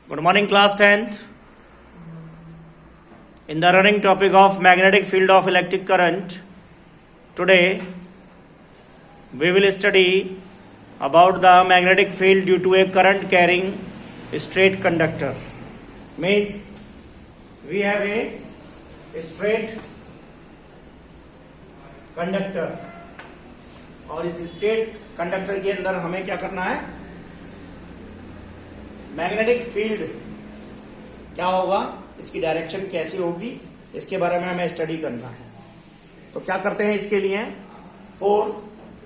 Good morning, class 10th. In the running topic of magnetic field of electric current, today we will study about the magnetic field due to a current carrying straight conductor. Means we have a straight conductor और इस straight conductor के अंदर हमें क्या करना है, magnetic field क्या होगा, इसकी डायरेक्शन कैसी होगी, इसके बारे में हमें स्टडी करना है. तो क्या करते हैं इसके लिए, for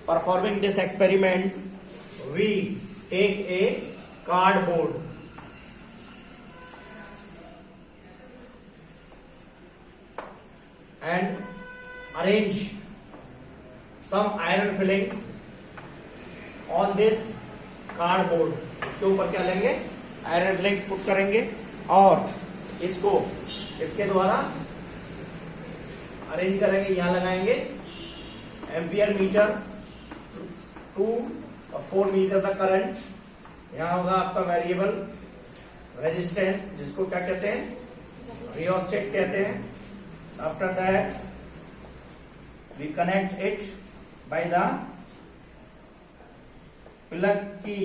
performing this experiment we take a cardboard and arrange some iron fillings on this cardboard. इसके ऊपर क्या लेंगे, आयरन फिलिंग्स पुट करेंगे और इसको इसके द्वारा अरेंज करेंगे. यहां लगाएंगे ampere meter to 4 meter the current. यहां होगा आपका वेरिएबल रेजिस्टेंस जिसको क्या कहते हैं, रियोस्टेट कहते हैं. After that we connect it by the plug key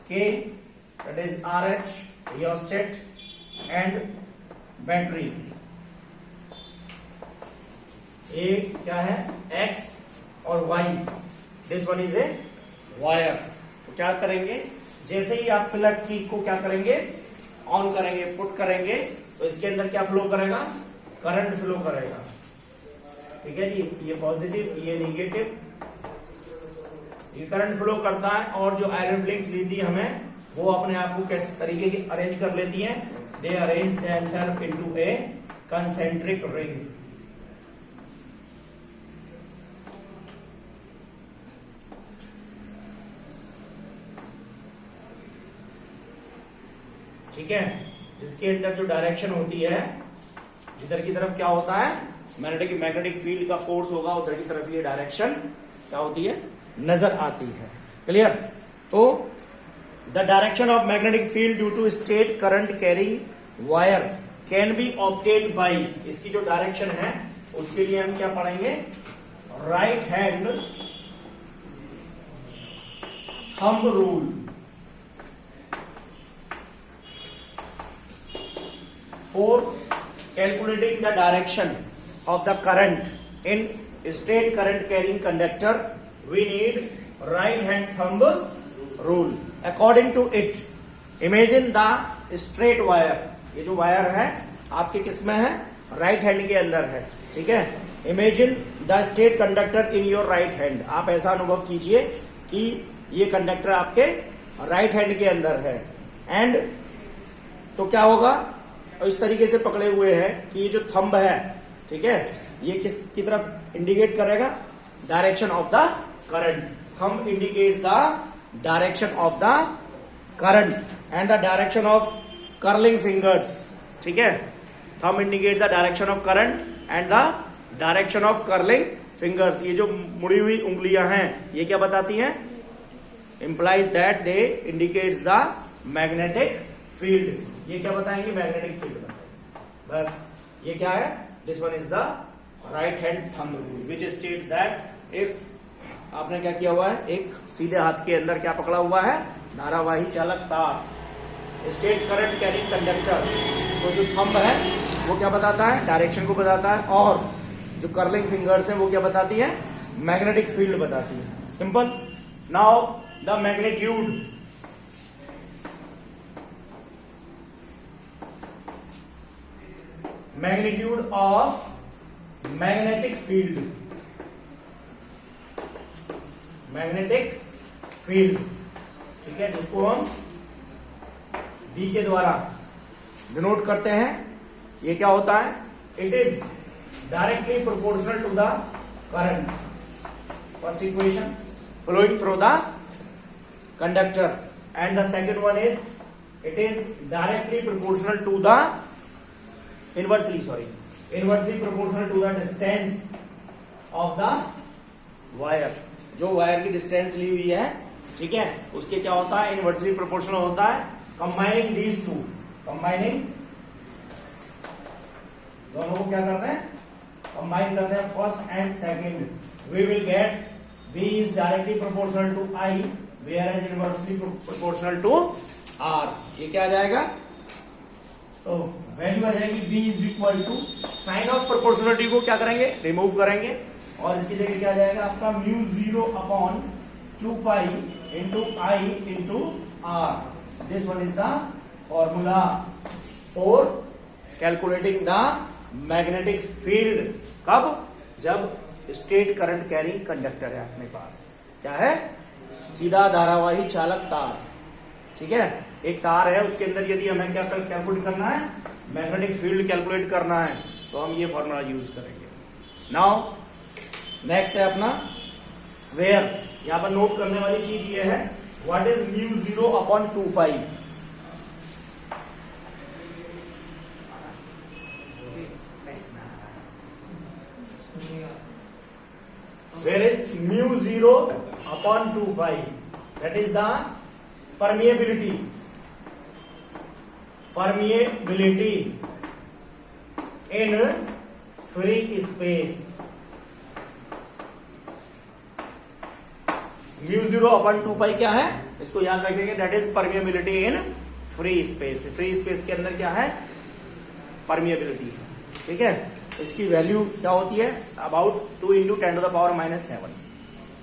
K, that is RH, rheostat and battery. A क्या है, X और Y. This one is a wire. तो क्या करेंगे, जैसे ही आप प्लग की को क्या करेंगे, ऑन करेंगे, पुट करेंगे, तो इसके अंदर क्या फ्लो करेगा, करंट फ्लो करेगा. ठीक है जी, ये पॉजिटिव, ये नेगेटिव, ये करंट फ्लो करता है. और जो आयरन फिलिंग्स ली थी हमें, वो अपने आप को किस तरीके की अरेंज कर लेती हैं, दे अरेंज देमसेल्फ इनटू ए कंसेंट्रिक रिंग. ठीक है, जिसके अंदर जो डायरेक्शन होती है, जिधर की तरफ क्या होता है, मैग्नेटिक फील्ड का फोर्स होगा, उधर की तरफ ये डायरेक्शन क्या होती है, नजर आती है. क्लियर. तो the direction of magnetic field due to straight current carrying wire can be obtained by, इसकी जो डायरेक्शन है उसके लिए हम क्या पढ़ेंगे, right hand thumb rule. For calculating the direction of the current in straight current carrying conductor we need right hand thumb rule. According to it, imagine the straight wire. ये जो वायर है आपके किस में है, राइट हैंड के अंदर है. ठीक है, imagine the straight conductor in your right hand. आप ऐसा अनुभव कीजिए कि ये कंडक्टर आपके राइट हैंड के अंदर है. एंड तो क्या होगा, इस तरीके से पकड़े हुए हैं कि ये जो थंब है, ठीक है, ये किस की तरफ इंडिकेट करेगा, direction of the current. Thumb indicates the direction of the current and the direction of curling fingers. ठीक है, thumb indicates the direction of current and the direction of curling fingers. ये जो मुड़ी हुई उंगलियां हैं, ये क्या बताती हैं, implies that they indicates the magnetic field. ये क्या बताएंगे, मैग्नेटिक फील्ड बताएंगे. बस ये क्या है, this one is the right hand thumb rule which states that if आपने क्या किया हुआ है, एक सीधे हाथ के अंदर क्या पकड़ा हुआ है, धारावाही चालक तार, स्ट्रेट करंट कैरिंग कंडक्टर. तो जो थंब है वो क्या बताता है, डायरेक्शन को बताता है, और जो कर्लिंग फिंगर्स हैं वो क्या बताती है, मैग्नेटिक फील्ड बताती है. Simple. Now the magnitude of magnetic field. ठीक है, जिसको हम बी के द्वारा डिनोट करते हैं. ये क्या होता है, it is directly proportional to the current, first equation, flowing through the conductor. And the second one is it is directly proportional to the inversely proportional to the distance of the wire. जो wire की distance ली हुई है, ठीक है, उसके क्या होता है, इनवर्सली प्रोपोर्शनल होता है. कंबाइनिंग दीज टू, कंबाइनिंग, दोनों को क्या करते हैं, कंबाइन करते हैं, first and second, we will get B is directly proportional to I, whereas inversely proportional to R. ये क्या आ जाएगा, तो वैल्यू आ जाएगी B is equal to, sign of proportionality को क्या करेंगे, रिमूव करेंगे, और इसकी जगह क्या आ जाएगा आपका mu 0 upon 2 pi into I into R. This one is the formula for calculating the magnetic field. कब, जब स्टेट करंट कैरिंग कंडक्टर है अपने पास. क्या है, सीधा धारावाही चालक तार. ठीक है, एक तार है, उसके अंदर यदि हमें क्या कैलकुलेट करना है, मैग्नेटिक फील्ड कैलकुलेट करना है, तो हम ये फॉर्मूला यूज करेंगे. नाउ नेक्स्ट है अपना वेयर. यहां पर नोट करने वाली चीज ये है, what is mu 0 upon 2 pi. Where is mu 0 upon 2 pi? That is the permeability. Permeability in free space. Mu 0 upon 2 pi क्या है, इसको याद रखेंगे. That is permeability in free space. Free space के अंदर क्या है, permeability. ठीक है, इसकी वैल्यू क्या होती है, about 2 into 10 to the power -7.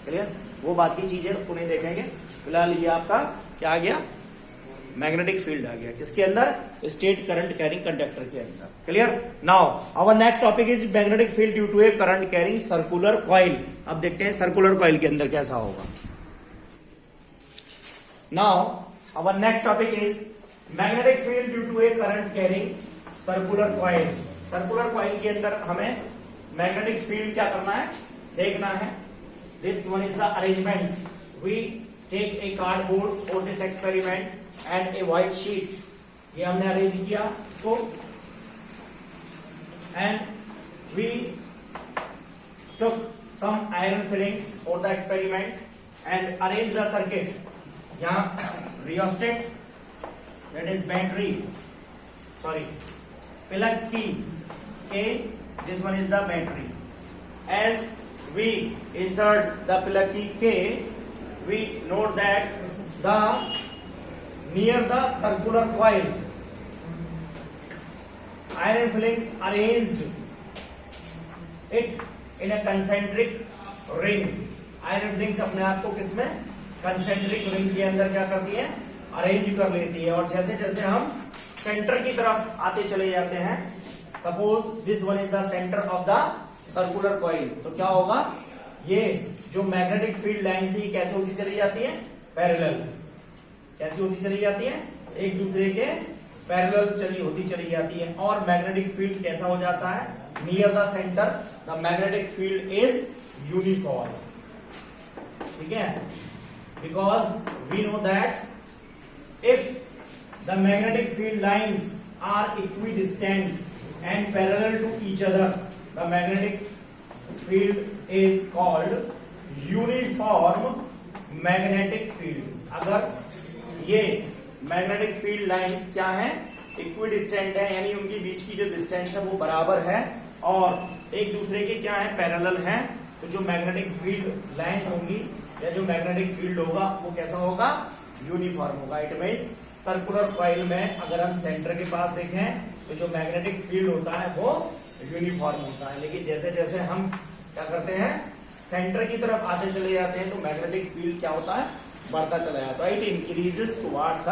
Clear, वो बात की चीज है, उसको नहीं देखेंगे. फिलहाल ये आपका क्या आ गया, मैग्नेटिक फील्ड आ गया. किसके अंदर, स्टेट करंट कैरिंग कंडक्टर के अंदर. Clear. Now our next topic is magnetic field due to a current carrying circular coil. अब देखते हैं सर्कुलर कॉइल के अंदर कैसा होगा. Now our next topic is magnetic field due to a current carrying circular coil. Circular coil के अंदर हमें मैग्नेटिक फील्ड क्या करना है, देखना है. This one is the arrangement. We take a cardboard for this experiment and a white sheet. ये हमने अरेंज किया इसको, and we took some iron fillings for the experiment and arrange the circuit. यहाँ rheostat, that is battery, sorry, plug key K, this one is the battery. As we insert the plug key K, we note that the near the circular coil, iron fillings arranged it in a concentric ring. Iron filings अपने आप को किसमें, concentric ring के अंदर क्या करती है, arrange कर लेती है. और जैसे जैसे हम सेंटर की तरफ आते चले जाते हैं, suppose this one is the centre of the circular coil, तो क्या होगा, ये जो मैग्नेटिक फील्ड लाइन से कैसे होती चली जाती है, पैरेलल. कैसी होती चली जाती है, एक दूसरे के पैरेलल होती चली जाती है. और मैग्नेटिक फील्ड कैसा हो जाता है, near the centre the magnetic field is uniform. ठीक है, because we know that if the magnetic field lines are equidistant and parallel to each other, the magnetic field is called uniform magnetic field. अगर ये magnetic field lines क्या है, equidistant है, यानी उनके बीच की जो डिस्टेंस है वो बराबर है और एक दूसरे के क्या है, पैरेलल है, तो जो मैग्नेटिक फील्ड लाइंस होंगी या जो मैग्नेटिक फील्ड होगा वो कैसा होगा, यूनिफॉर्म होगा. इट मीन्स सर्कुलर कॉइल में अगर हम सेंटर के पास देखें तो जो मैग्नेटिक फील्ड होता है वो यूनिफॉर्म होता है. लेकिन जैसे जैसे हम क्या करते हैं, सेंटर की तरफ आते चले जाते हैं, तो मैग्नेटिक फील्ड क्या होता है, बढ़ता चला जाता है. It increases towards the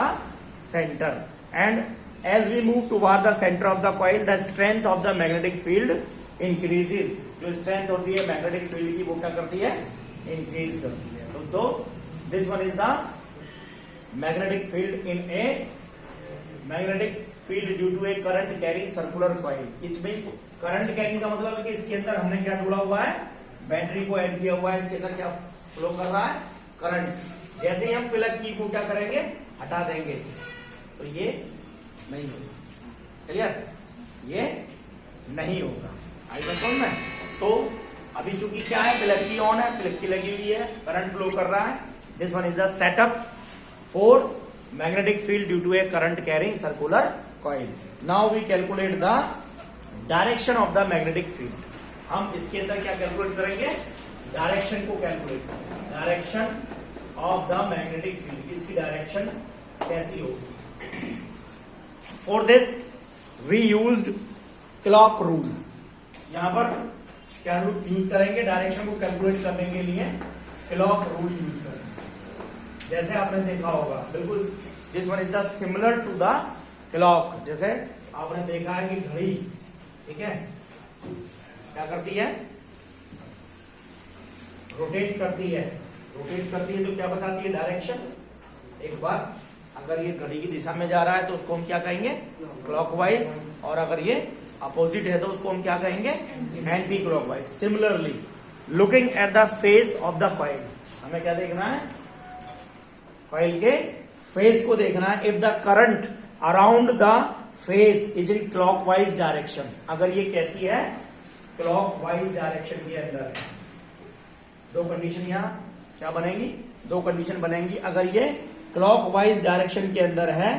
centre, and as we move toward the centre of the coil the strength of the magnetic field increases. जो स्ट्रेंथ होती है मैग्नेटिक फील्ड की वो क्या करती है, इंक्रीज करती है. तो this one is the magnetic field in a magnetic field due to a current carrying circular coil. It means current carrying का मतलब है कि इसके अंदर हमने क्या जोड़ा हुआ है, बैटरी को ऐड किया हुआ है. इसके अंदर क्या फ्लो कर रहा है, करंट. जैसे ही हम प्लग की को क्या करेंगे, हटा देंगे, तो ये नहीं होगा. क्लियर, ये नहीं होगा. आई बस समझ में. सो अभी चूंकि क्या है, प्लग की ऑन है, प्लग की लगी हुई है, करंट फ्लो कर रहा है. This one is the setup for magnetic field due to a current carrying circular coil. Now we calculate the direction of the magnetic field. हम इसके अंदर क्या कैलकुलेट करेंगे? डायरेक्शन को कैलकुलेट करेंगे. Direction of the magnetic field, इसकी direction कैसी होगी? For this we used clock rule. यहां पर क्या रूल यूज करेंगे? डायरेक्शन को कैलकुलेट करने के लिए क्लॉक रूल यूज करेंगे. जैसे आपने देखा होगा, बिल्कुल this one is the similar to the clock. जैसे आपने देखा है कि घड़ी, ठीक है, क्या करती है? रोटेट करती है. रोटेट करती है तो क्या बताती है? डायरेक्शन. एक बार अगर ये घड़ी की दिशा में जा रहा है तो उसको हम क्या कहेंगे? क्लॉकवाइज. और अगर ये अपोजिट है तो उसको हम क्या कहेंगे? Anti clockwise. Similarly looking at the face of the coil, हमें क्या देखना है? कॉइल के फेस को देखना है. If the current around the face is in clockwise direction, अगर ये कैसी है? क्लॉकवाइज डायरेक्शन के अंदर है. दो कंडीशन यहां क्या बनेगी? दो कंडीशन बनेंगी. अगर ये क्लॉकवाइज डायरेक्शन के अंदर है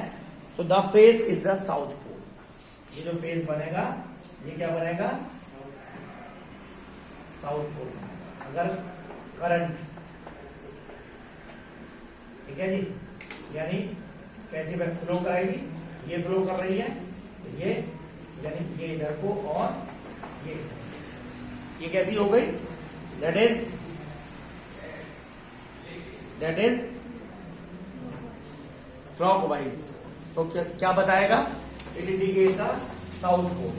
तो the face is the south pole. ये जो फेस बनेगा ये क्या बनेगा? South pole. अगर करंट, ठीक है जी, यानी कैसी फ्लो करेगी? ये फ्लो कर रही है तो ये, यानी ये इधर को और ये कैसी हो गई? That is clockwise. तो क्या बताएगा? It indicates the south pole.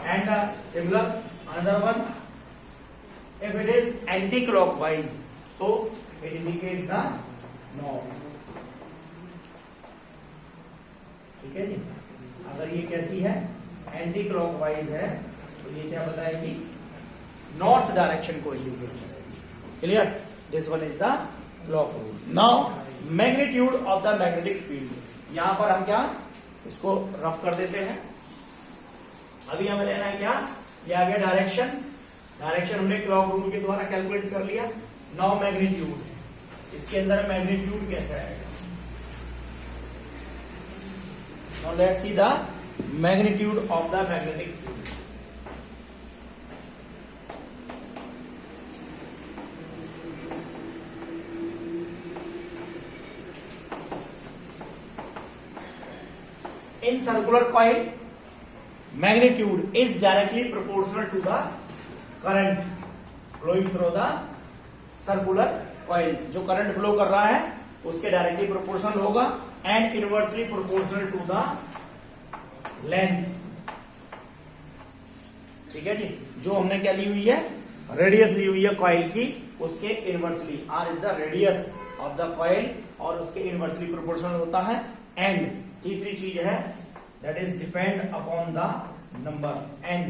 And similar another one, if it is anti-clockwise, so it indicates the north. ठीक है जी. अगर ये कैसी है? एंटी क्लॉकवाइज है तो ये क्या बताएगी? नॉर्थ डायरेक्शन को इंडिकेट करेगी. Clear? This one is the clock rule. Now magnitude of the magnetic field. यहां पर हम क्या इसको रफ कर देते हैं. अभी हमें लेना है क्या? ये आ गया डायरेक्शन. डायरेक्शन हमने क्लॉक रूल के द्वारा कैलकुलेट कर लिया. नाउ मैग्नीट्यूड, इसके अंदर मैग्नीट्यूड कैसे आएगा? Now let's see the magnitude of the magnetic field. In circular coil, magnitude is directly proportional to the current flowing through the circular coil. जो करंट फ्लो कर रहा है उसके डायरेक्टली प्रोपोर्शनल होगा and inversely proportional to the length. ठीक है जी. जो हमने क्या ली हुई है? रेडियस ली हुई है कॉइल की, उसके inversely. R is the radius of the coil और उसके इनवर्सली प्रोपोर्शनल होता है. एंड तीसरी चीज है that is depend upon the number N.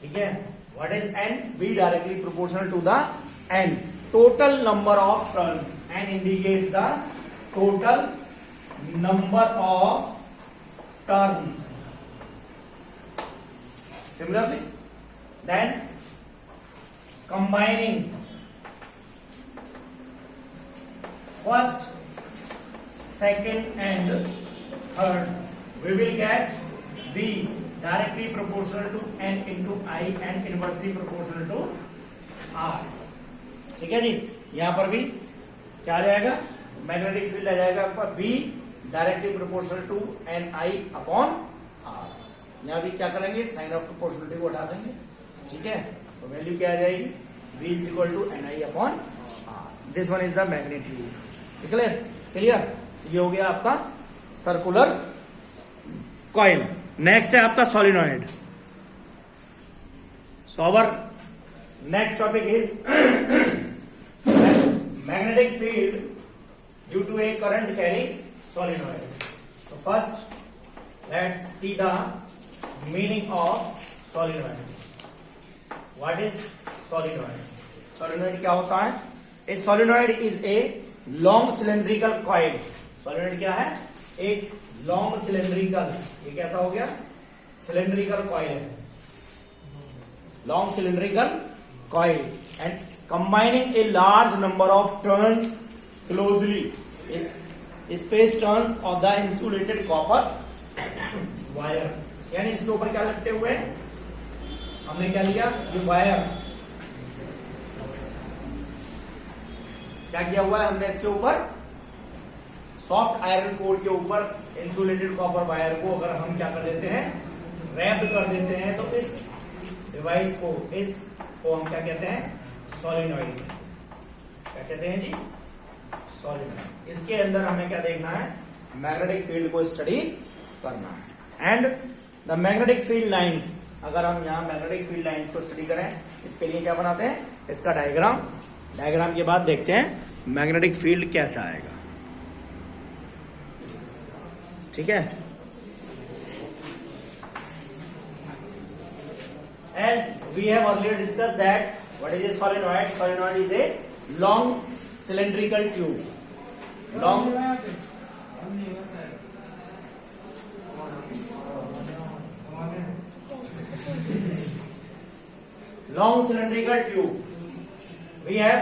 ठीक है. What is N? B directly proportional to the N. Total number of turns. N indicates the total number of turns. Similarly then combining first, second and third, we will get B directly proportional to N into I and inversely proportional to R. ठीक है जी. यहां पर भी क्या आ जाएगा? Magnetic field आ जाएगा आपका B directly proportional to N I upon R. यहां भी क्या करेंगे? साइन ऑफ प्रोपोर्शनलिटी को हटा देंगे. ठीक है. तो वैल्यू क्या आ जाएगी? V is equal to Ni upon R. This one is the magnitude. Clear? Clear. ये हो गया आपका सर्कुलर कॉइल. नेक्स्ट है आपका solenoid. So our next topic is magnetic field due to a current carrying solenoid. So first, let's see the meaning of solenoid. What is solenoid? Solenoid क्या होता है? A solenoid is a long cylindrical coil. Solenoid क्या है? एक long cylindrical. ये कैसा हो गया? Cylindrical coil है. Long cylindrical coil and combining a large number of turns closely is space turns of the insulated copper wire. यानी इसके ऊपर क्या लपटे हुए हैं, हमने क्या लिया, ये वायर क्या किया हुआ है हमने, इसके ऊपर सॉफ्ट आयरन कोर के ऊपर इंसुलेटेड कॉपर वायर को अगर हम क्या कर देते हैं, रैप्ड कर देते हैं, तो इस डिवाइस को, इसको हम क्या कहते हैं, सोलिनॉइड। क्या कहते हैं जी, सोलिनॉइड। इसके अंदर हमें क्या देखना है, मैग्नेटिक फील्ड को स्टडी करना है। And the magnetic field lines, अगर हम यहाँ मैग्नेटिक फील्ड लाइंस को स्टडी करें, इसके लिए क्या बनाते हैं, इसका डायग्राम के बाद देखते हैं मैग्नेटिक फील्ड कैसा आएगा। ठीक है, as we have earlier discussed that what is a solenoid? Solenoid is a long cylindrical tube. Long cylindrical tube. We have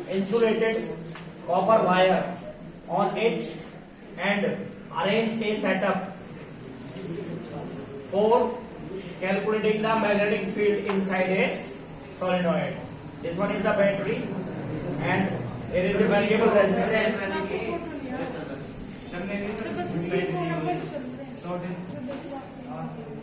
insulated copper wire on it and arrange a setup for calculating the magnetic field inside a solenoid. This one is the battery and there is a variable resistance. बस इसकी phone number चल रहे हैं।